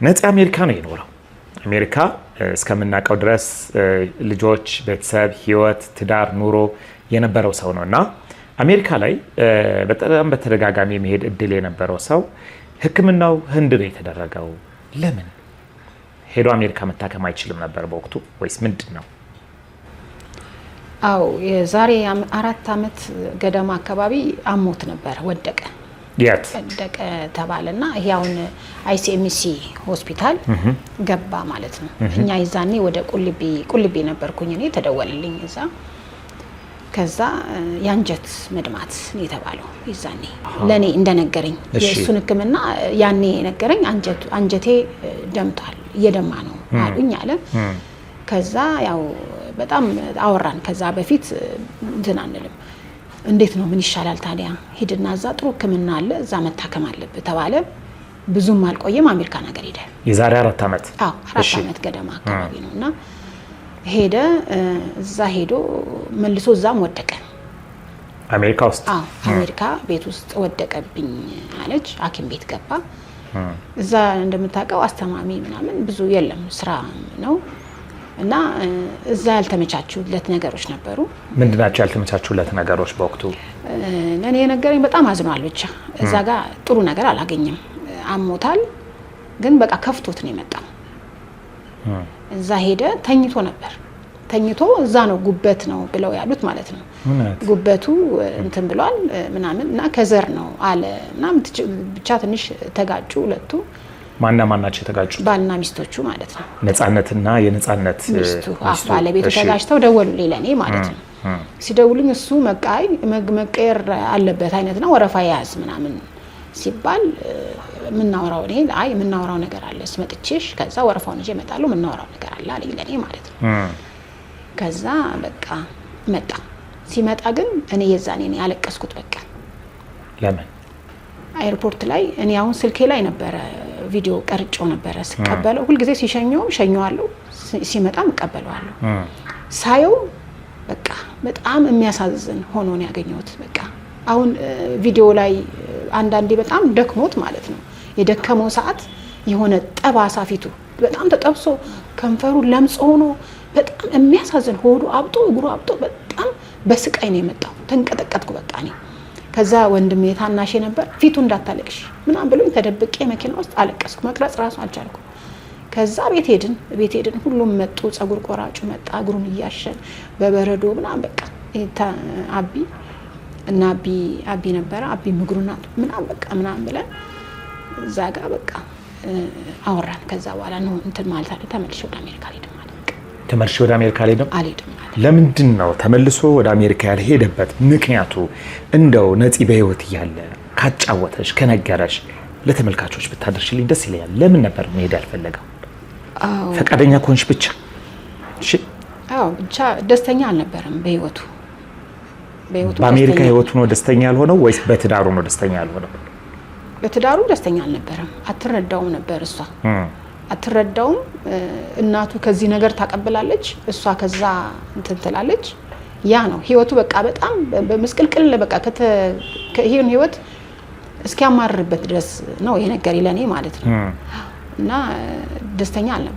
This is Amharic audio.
ነፃ አሜሪካ ነው የኖረው። አሜሪካ እስከምናውቀው ድረስ ልጆች፣ ቤተሰብ፣ ህይወት፣ ትዳር፣ ኑሮ የነበረው ሰው ነውና አሜሪካ ላይ በጣም በተደጋጋሚ መሄድ እድል የነበረው ሰው ህክምናው ህንድ ነው የተደረገው። ለምን ሄዶ አሜሪካ መታከም አይችልም ነበር በወቅቱ ወይስ ምንድነው? አው የዛሬ 4 አመት ገደማ አካባቢ አሞት ነበር፣ ወደቀ ተባለና ይሄ አሁን አይሲኤምሲ ሆስፒታል ገባ ማለት ነው። እኛ ይዛኔ ወደ ቁልቢ ነበርኩኝ እኔ፣ ተደወለልኝ እዛ። ከዛ ያንጀት መድማት ነው የተባለው ይዛኔ ለኔ እንደነገረኝ የእሱን ህክምና ያኔ ነገረኝ። አንጀቴ ደምቷል፣ እየደማ ነው አሉኝ አለ። ከዛ ያው በጣም አወራን። ከዛ በፊት እንትን አንልም፣ እንዴት ነው ምን ይሻላል ታዲያ ሂድና እዛ ጥሩ ህክምና አለ እዛ መታከም አለብህ ተባለ። ብዙም አልቆየም አሜሪካን ሀገር ሄደ። የዛሬ 4 አመት 4 አመት ገደማ አካባቢ ነውና ሄደ። እዛ ሄዶ መልሶ እዛም ወደቀ አሜሪካ ውስጥ። አሜሪካ ቤት ውስጥ ወደቀብኝ አለች። ሐኪም ቤት ገባ። እዛ እንደምታውቀው አስተማሚ ምናምን ብዙ የለም፣ ስራ ነው እና እዛ ያልተመቻቹለት ነገሮች ነበሩ። ምንድናቸው ያልተመቻቹለት ነገሮች በወቅቱ? ለኔ የነገረኝ በጣም አዝኗል። ብቻ እዛ ጋር ጥሩ ነገር አላገኘም። አሞታል፣ ግን በቃ ከፍቶት ነው የመጣው። እዛ ሄደ፣ ተኝቶ ነበር። ተኝቶ እዛ ነው ጉበት ነው ብለው ያሉት ማለት ነው። ጉበቱ እንትን ብሏል ምናምን እና ከዘር ነው አለ ምናምን። ብቻ ትንሽ ተጋጩ ሁለቱ። ማናቸው የተጋጩ? ባልና ሚስቶቹ ማለት ነው። ነፃነትና የነፃነት ሚስቱ ባለቤቱ ተጋጭተው ደወሉልኝ ለኔ ማለት ነው። ሲደውሉኝ እሱ መቀየር አለበት አይነት ነው፣ ወረፋ ያዝ ምናምን ሲባል ምናወራው እኔ አይ ምናወራው ነገር አለ ስመጥቼሽ ከዛ ወረፋውን ይዤ እመጣለሁ ምናወራው ነገር አለ አለኝ ለኔ ማለት ነው። ከዛ በቃ መጣ። ሲመጣ ግን እኔ የዛኔ እኔ ያለቀስኩት በቃ። ለምን? ኤርፖርት ላይ እኔ አሁን ስልኬ ላይ ነበረ ቪዲዮ ቀርጬው ነበረ ስቀበለው፣ ሁልጊዜ ሲሸኘው ሸኘዋለሁ፣ ሲመጣም እቀበለዋለሁ። ሳየው በቃ በጣም የሚያሳዝን ሆኖ ነው ያገኘሁት። በቃ አሁን ቪዲዮ ላይ አንዳንዴ በጣም ደክሞት ማለት ነው የደከመው ሰዓት የሆነ ጠባሳ ፊቱ በጣም ተጠብሶ ከንፈሩ ለምጽ ሆኖ በጣም የሚያሳዝን፣ ሆዱ አብጦ እግሩ አብጦ በጣም በስቃይ ነው የመጣው። ተንቀጠቀጥኩ በቃ እኔ። ከዛ ወንድሜ ታናሼ ነበር፣ ፊቱ እንዳታለቅሽ ምናምን ብሎኝ ተደብቄ መኪና ውስጥ አለቀስኩ። መቅረጽ ራሱ አልቻልኩም። ከዛ ቤት ሄድን፣ ሁሉም መጡ። ጸጉር ቆራጩ መጣ፣ እግሩን እያሸን በበረዶ ምናምን በቃ አቢ እና አቢ ነበረ። አቢ ምግሩና ምናምን በቃ ምናምን ብለን እዛ ጋር በቃ አወራን። ከዛ በኋላ ነው እንትን ማለት አለ ተመልሼ ወደ አሜሪካ አልሄድም ማለት ነው። ተመልሼ ወደ አሜሪካ አልሄድም ማለት ለምንድን ነው ተመልሶ ወደ አሜሪካ ያልሄደበት ምክንያቱ? እንደው ነፂ በህይወት እያለ ካጫወተሽ ከነገረሽ ለተመልካቾች ብታደርሽልኝ ደስ ይለኛል። ለምን ነበር መሄድ ያልፈለገው? ፈቃደኛ ኮንሽ ብቻ? እሺ ብቻ ደስተኛ አልነበረም በህይወቱ። በአሜሪካ ህይወቱ ነው ደስተኛ ያልሆነው ወይስ በትዳሩ ነው ደስተኛ ያልሆነው? በትዳሩ ደስተኛ አልነበረም። አትረዳውም ነበር እሷ አትረዳውም። እናቱ ከዚህ ነገር ታቀብላለች፣ እሷ ከዛ እንትን ትላለች። ያ ነው ህይወቱ በቃ በጣም በመስቀልቅል በቃ ይሄን ህይወት እስኪያማርበት ድረስ ነው የነገረኝ ለኔ ማለት ነው። እና ደስተኛ አልነበረም።